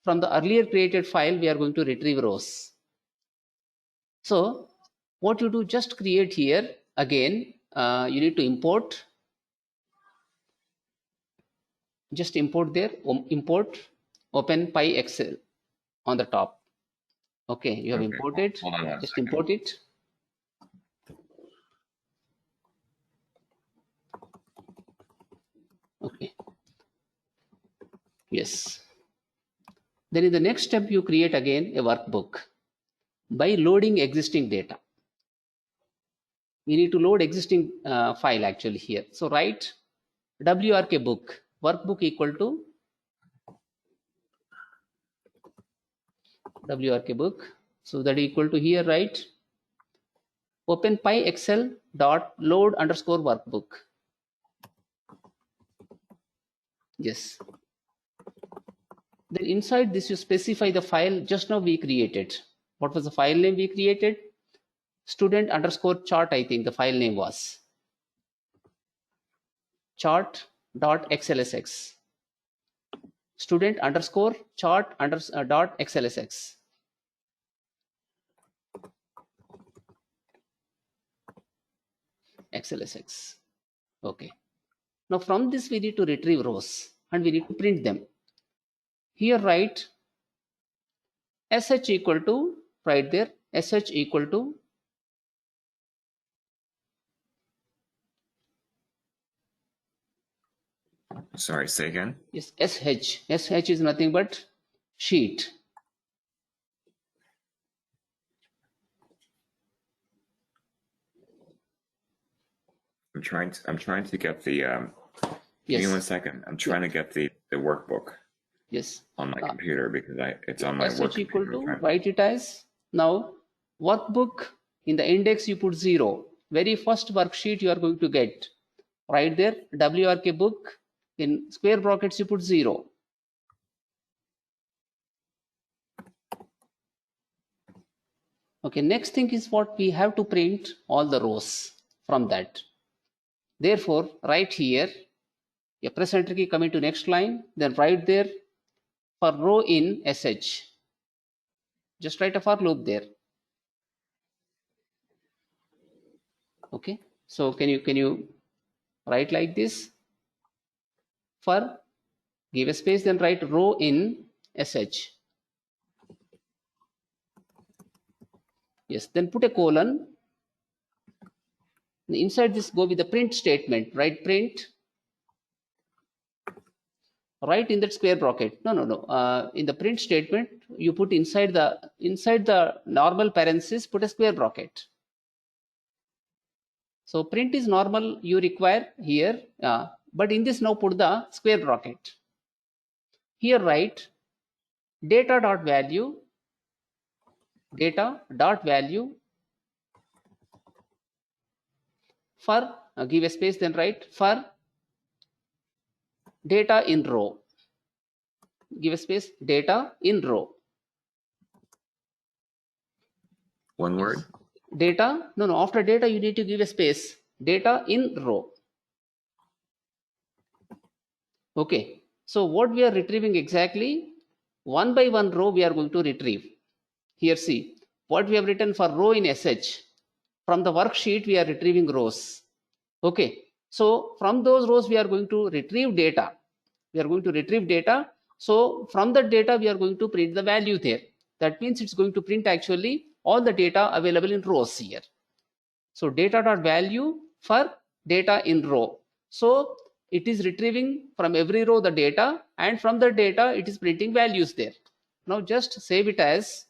from the earlier created file, we are going to retrieve rows. So what you do, just create here again, you need to import. Just import there, import open PyXL on the top. Okay, you have imported. Hold on just import it. Okay. Yes. Then in the next step, you create again a workbook by loading existing data. We need to load existing file actually here. So write WRK book, workbook equal to WRK book. So that equal to here, right? Open PyXL dot load underscore workbook. Yes. Then inside this, you specify the file just now we created. What was the file name we created? Student_chart, I think the file name was. Chart.xlsx. Student_chart_.xlsx. XLSX. Okay. Now from this we need to retrieve rows and we need to print them. Here write SH equal to, right there, SH equal to Sorry, say again. yes, SH. SH is nothing but sheet. I'm trying to get the give me Yes. 1 second. I'm trying to get the workbook Yes. on my computer because it's on my SH work equal computer. to, I'm trying- write it as, now workbook, in the index you put 0. Very first worksheet you are going to get. Right there, WRK book, in square brackets you put 0. Okay, next thing is what we have to print all the rows from that. Therefore, right here, a press enter key, come into next line, then right there for row in SH. Just write a for loop there. Okay, so can you write like this? For, give a space, then write row in SH. Yes, then put a colon. Inside this, go with the print statement. Write print. Right in that square bracket. No. In the print statement, you put inside the normal parenthesis, put a square bracket. So print is normal. You require here, but in this now put the square bracket. Here write data dot value for, give a space, then write for data in row. Give a space, data in row. One word. Data, no, after data you need to give a space, data in row. Okay, so what we are retrieving exactly, one by one row we are going to retrieve. Here see, what we have written for row in SH, from the worksheet we are retrieving rows. Okay, so from those rows we are going to retrieve data. So from that data we are going to print the value there. That means it's going to print actually all the data available in rows here. So data dot value for data in row. So it is retrieving from every row the data, and from the data it is printing values there. Now just save it as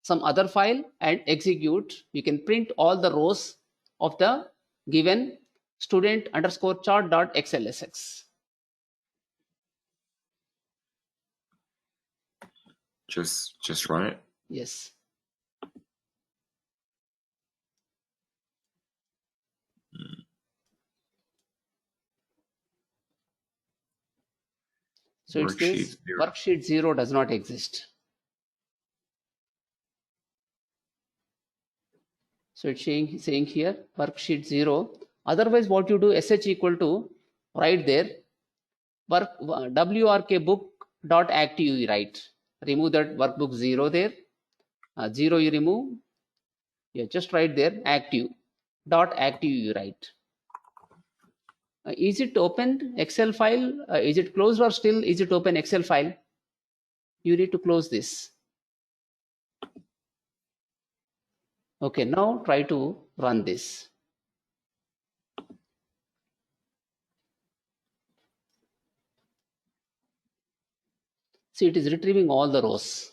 some other file and execute. You can print all the rows of the given student underscore chart dot XLSX. Just run it. Yes. So it says worksheet 0 does not exist. So it's saying here worksheet 0. Otherwise, what you do, SH equal to, right there, WRK book dot active you write. Remove that workbook 0 there. 0 you remove. Yeah, just write there active you write. Is it open Excel file? Is it closed or still is it open Excel file? You need to close this. Okay, now try to run this. See, it is retrieving all the rows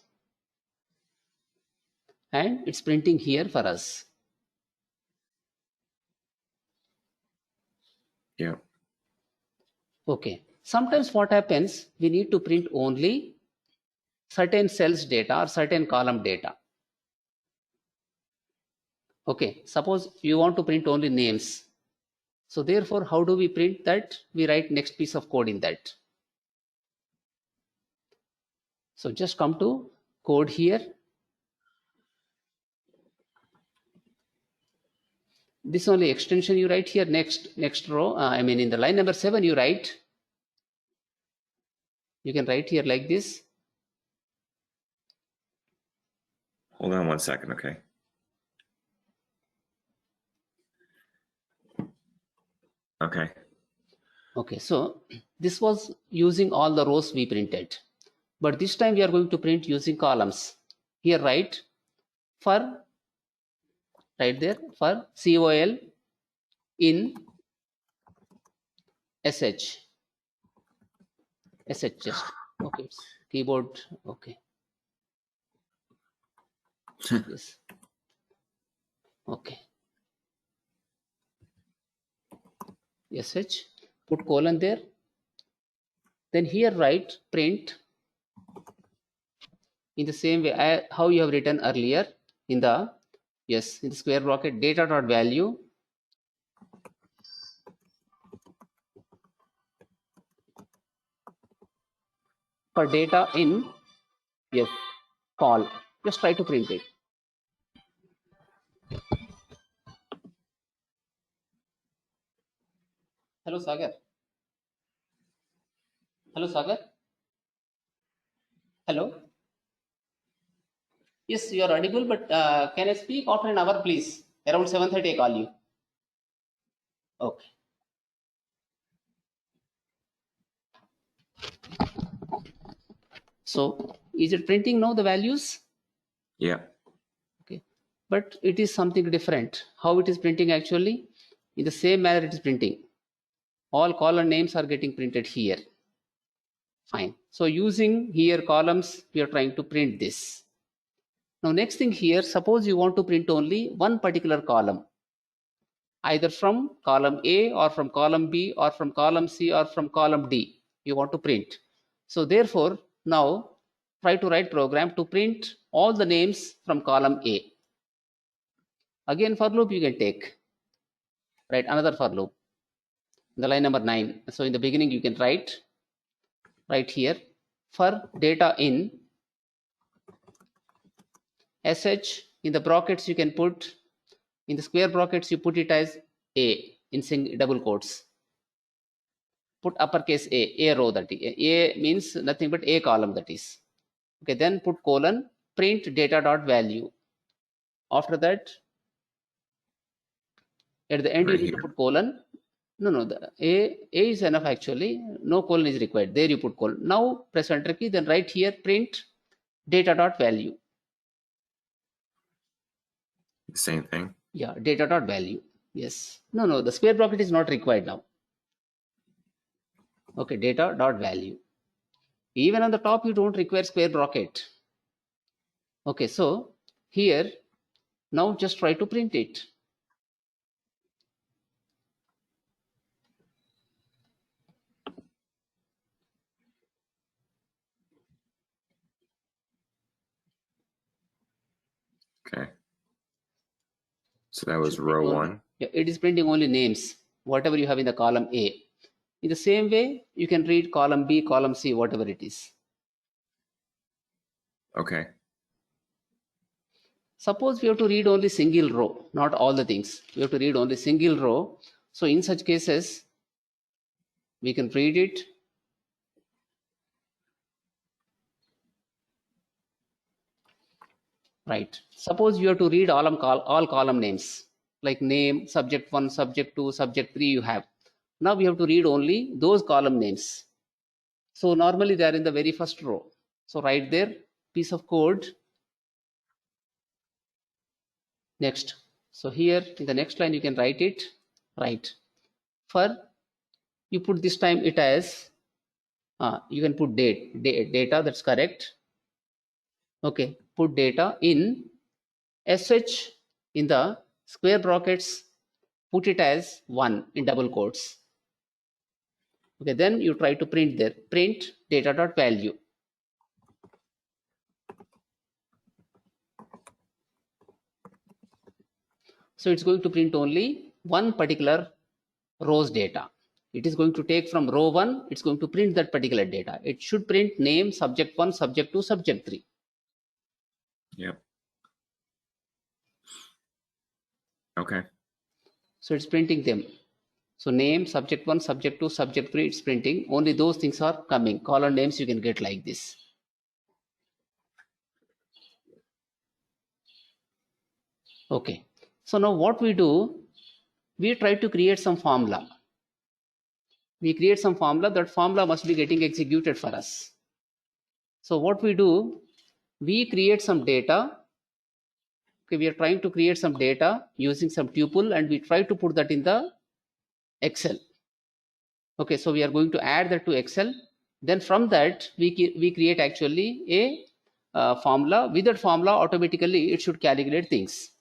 and it's printing here for us. Yeah. Okay, sometimes what happens, we need to print only certain cells data or certain column data. Okay, suppose you want to print only names. So therefore, how do we print that? We write next piece of code in that. So just come to code here. This only extension you write here, next row, in the line number 7 you write. You can write here like this. Hold on 1 second, okay? Okay. Okay, so this was using all the rows we printed, but this time we are going to print using columns. Here write for, right there, for COL in SH. SH just, okay, it's keyboard, okay, yes, okay, SH, put colon there, then here write print in the same way how you have written earlier in the, yes, in the square bracket, data dot value for data in, yes, call. Just try to print it. Hello, Sagar. Hello, Sagar. Hello. Yes, you are audible, but can I speak after an hour, please? Around 7:30, I call you. Okay. So, is it printing now the values? Yeah. Okay. But it is something different. How it is printing actually? In the same manner it is printing. All column names are getting printed here. Fine. So, using here columns, we are trying to print this. Now, next thing here, suppose you want to print only one particular column, either from column A or from column B or from column C or from column D, you want to print. So therefore, now try to write program to print all the names from column A. Again, for loop you can take, write another for loop, the line number 9. So in the beginning you can write here for data in SH, in the brackets you can put, in the square brackets you put it as A in double quotes. Put uppercase A row, that is. A means nothing but A column, that is. Okay, then put colon, print data dot value. After that, at the end Right you need to here. put colon. No, the A is enough actually. No colon is required. There you put colon. Now press enter key, then right here print data dot value. The same thing. Yeah, data dot value. Yes. No, the square bracket is not required now. Okay, data dot value. Even on the top you don't require square bracket. Okay, so here now just try to print it. Okay. So that was row 1. Yeah, it is printing only names, whatever you have in the column A. In the same way, you can read column B, column C, whatever it is. Okay. Suppose we have to read only single row, not all the things. We have to read only single row. So in such cases, we can read it. Right. Suppose you have to read all column names, like name, subject 1, subject 2, subject 3 you have. Now we have to read only those column names. So normally they are in the very first row. So write there, piece of code. Next. So here in the next line you can write it. Right. For you put this time it as you can put data, that's correct. Okay, put data in SH, in the square brackets, put it as 1 in double quotes. Okay, then you try to print there, print data dot value. So it's going to print only one particular row's data. It is going to take from row 1, it's going to print that particular data. It should print name, subject 1, subject 2, subject 3. Yep. Okay. So it's printing them. So name, subject 1, subject 2, subject 3, it's printing. Only those things are coming. Column names you can get like this. Okay. So now what we do, we try to create some formula. we create some formula. That formula must be getting executed for us. So what we do, we create some data. Okay, we are trying to create some data using some tuple, and we try to put that in the Excel. Okay, so we are going to add that to Excel. Then from that, we create actually a formula. With that formula, automatically it should calculate things.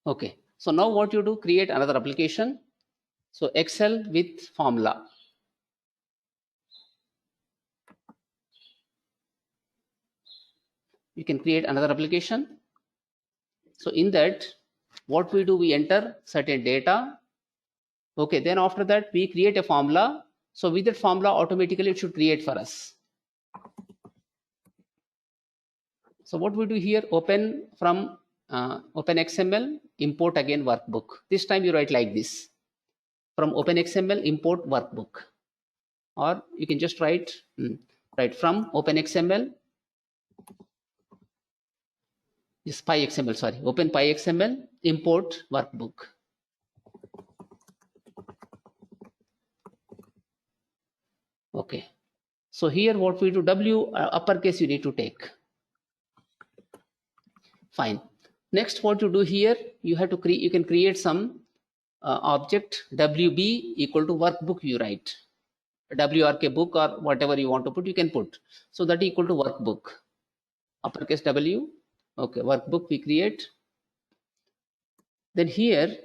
Okay, so now what you do, create another application. So Excel with formula. You can create another application. So in that, what we do, we enter certain data. Okay, then after that, we create a formula. So with that formula, automatically it should create for us. So what we do here, open from Open XML, import again workbook. This time you write like this. From Open XML, import workbook. Or you can just write from Open XML, this PyXML, sorry, Open PyXML, import workbook. Okay, so here what we do, W uppercase you need to take. Fine. Next, what you do here, you have to create, you can create some object WB equal to workbook, you write. WRK book or whatever you want to put, you can put. So that equal to workbook, uppercase W. Okay, workbook we create. Then here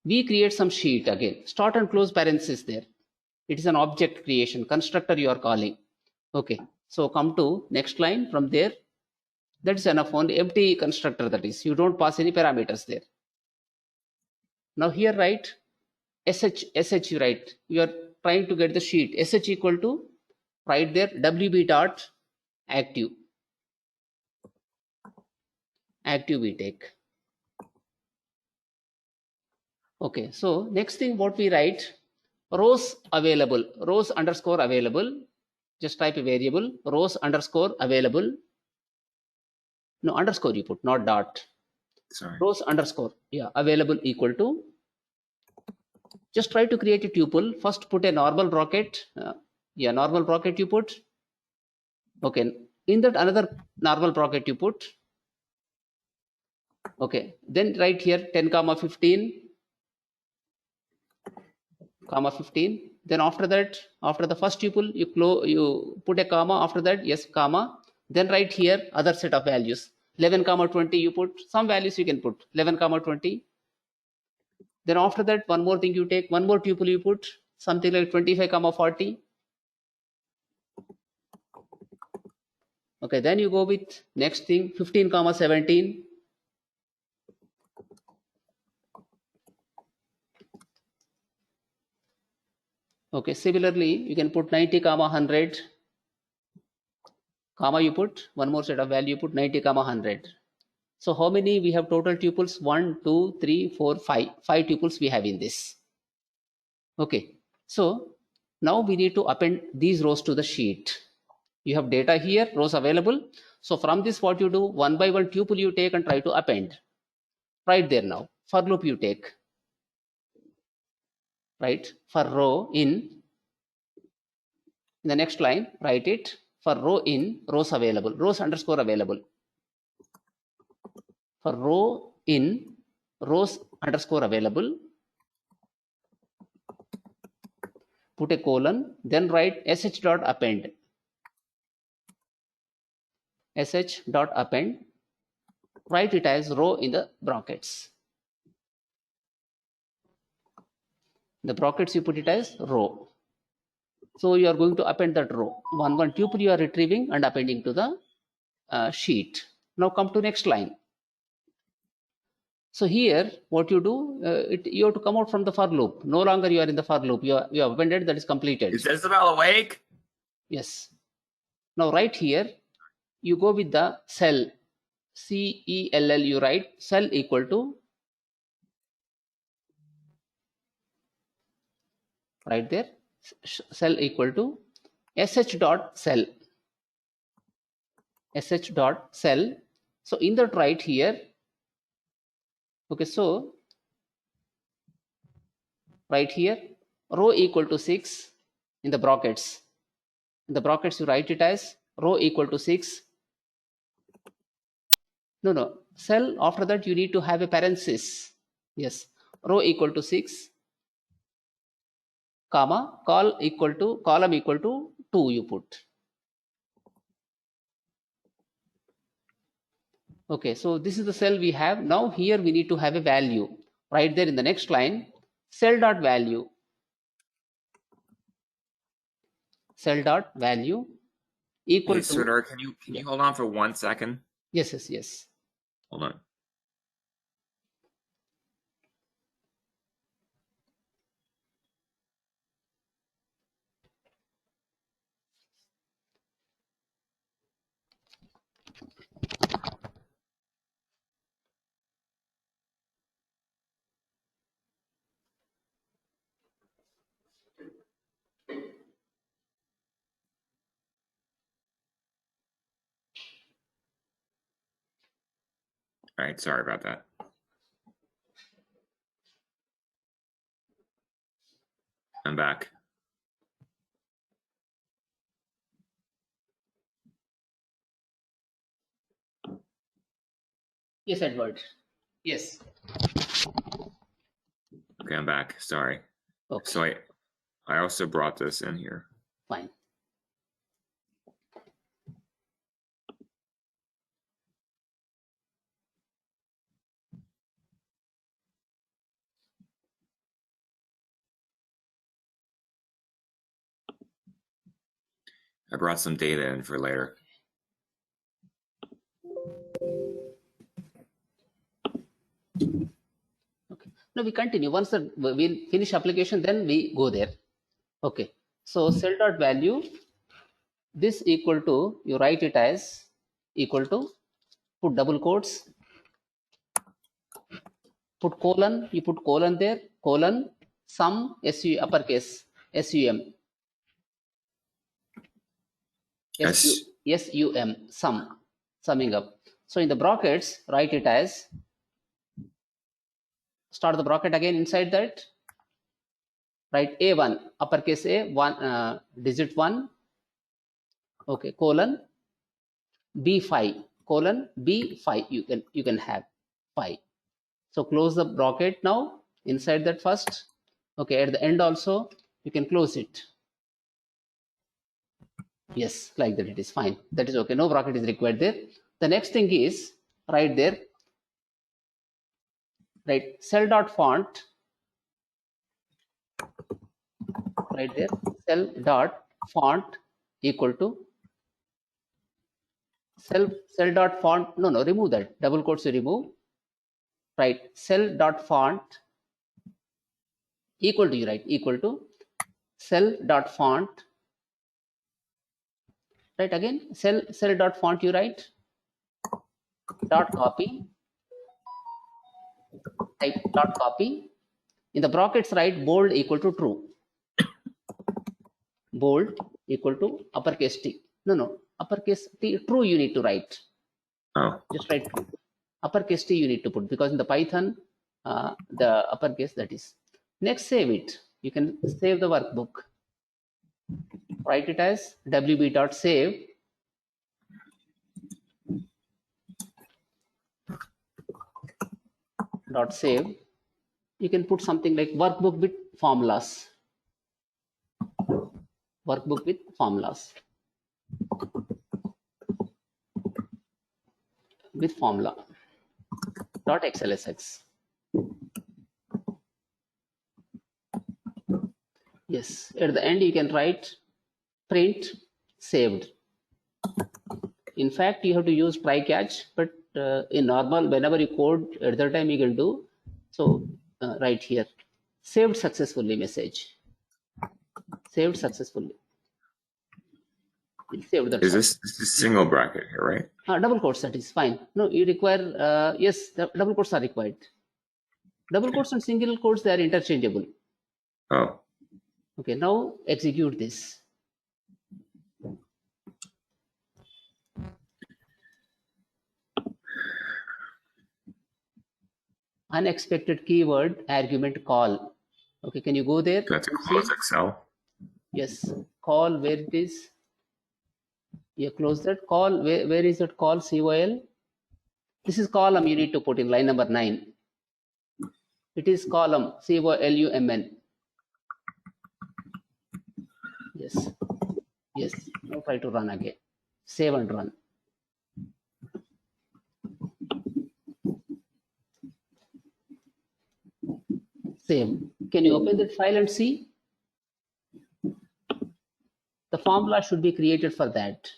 we create some sheet again. Start and close parenthesis there. It is an object creation, constructor you are calling. Okay, so come to next line from there. That's enough, only empty constructor, that is. You don't pass any parameters there. Now here write sh you write. You are trying to get the sheet. Sh equal to, write there WB dot active. Active we take. Okay, so next thing what we write, rows available, rows underscore available. Just type a variable, rows underscore available. No, underscore you put, not dot. Sorry. Rows underscore, yeah, available equal to. Just try to create a tuple. First put a normal bracket. Yeah, normal bracket you put. Okay, in that another normal bracket you put. Okay, then write here 10 comma 15 comma 15. Then after that, after the first tuple, you put a comma. After that, yes, comma. Then write here other set of values. 11 comma 20 you put. Some values you can put. 11 comma 20. Then after that, one more thing you take. One more tuple you put. Something like 25 comma 40. Okay, then you go with next thing 15 comma 17. Okay, similarly you can put 90 comma 100 comma you put one more set of value, you put 90 comma 100. So how many we have total tuples? 1 2 3 4 5 tuples we have in this. Okay, so now we need to append these rows to the sheet. You have data here, rows available. So from this, what you do, one by one tuple you take and try to append. Right there now, for loop you take. Right, for row in the next line, write it for row in, rows available, rows underscore available. For row in, rows underscore available, put a colon, then write sh dot append. Sh dot append, write it as row in the brackets. The brackets you put it as row. So you are going to append that row. One tuple you are retrieving and appending to the sheet. Now come to next line. So here what you do, you have to come out from the for loop. No longer you are in the for loop. You have appended, that is completed. Is Isabel awake? Yes. Now right here, you go with the cell. CELL you write cell equal to, right there, cell equal to sh dot cell. Sh dot cell. So in that right here, okay, so right here row equal to 6 in the brackets. In the brackets, you write it as row equal to 6. No. Cell after that, you need to have a parenthesis. Yes. Row equal to 6, comma, column equal to 2 you put. Okay, so this is the cell we have. Now here we need to have a value. Right there in the next line, cell dot value equal Hey, to, Sridhar, can you hold on for 1 second? yes. Hold on. All right, sorry about that. I'm back. Yes, Edward. Yes. Okay, I'm back. Sorry. Okay, So I also brought this in here. fine. I brought some data in for later. Okay. Now we continue. Once we finish application, then we go there. Okay. So cell dot value, this equal to, you write it as equal to, put double quotes, put colon, you put colon there, colon, sum, uppercase, sum, sum, sum, summing up. So in the brackets, write it as, start the bracket again inside that, write A1, uppercase A, digit 1, okay, colon, B5, colon, B5, you can have 5. So close the bracket now, inside that first, okay, at the end also, you can close it. Yes, like that, it is fine. That is okay. No bracket is required there. The next thing is right there, right, cell dot font, right there, cell dot font equal to cell dot font. No, remove that. Double quotes you remove. Right, cell dot font equal to, you write equal to cell dot font. Right, again cell dot font you write dot copy, type dot copy. In the brackets write bold equal to true. Bold equal to uppercase T. No, uppercase T, true you need to write. Oh. Just write true. Uppercase T you need to put, because in the Python, the uppercase, that is. Next, save it. You can save the workbook. Write it as wb.save. .save. You can put something like workbook with formulas. Workbook with formulas. With formula. .xlsx. Yes, at the end you can write print saved. In fact, you have to use try catch, but in normal, whenever you code at that time you can do. So right here, saved successfully message. Saved successfully. It saved that. Is this a single bracket here, right? Double quotes, that is fine. No, you require, yes, the double quotes are required. Double quotes and single quotes, they are interchangeable. Oh. Okay, now execute this. Unexpected keyword argument call. Okay, can you go there? Do I have to and see? close Excel? Yes, call where it is. You close that call. Where is that call? COL. This is column you need to put in line number 9. It is column COLUMN. Yes. Yes. Now try to run again. Save and run. Save. Can you open that file and see? The formula should be created for that.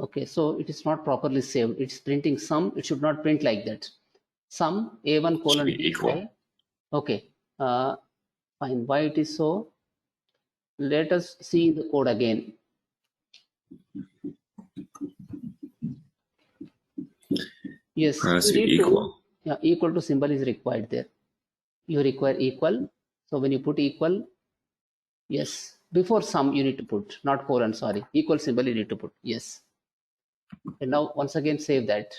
Okay, so it is not properly saved. It's printing sum. It should not print like that. Sum A1 colon Should be equal. B5. Okay, fine. Why it is so? Let us see the code again. Yes, Has to you be need to, equal. yeah, equal to symbol is required there. You require equal. So when you put equal, yes, before sum you need to put, not colon, sorry, equal symbol you need to put, yes. And now once again save that.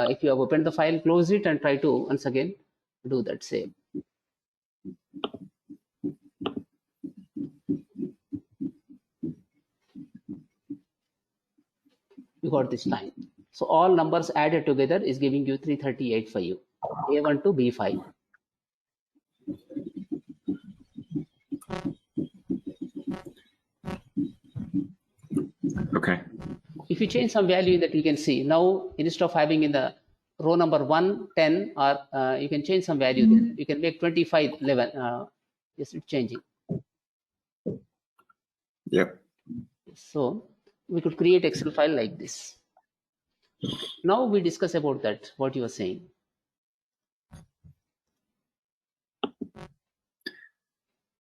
If you have opened the file, close it and try to once again do that save. You got this time. So all numbers added together is giving you 338 for you. A1 to B5. Okay. If you change some value that you can see now, instead of having in the row number 1, 10, or you can change some value there. You can make 25, 11. Yes, it's changing. Yep. So we could create Excel file like this. Now we discuss about that, what you were saying.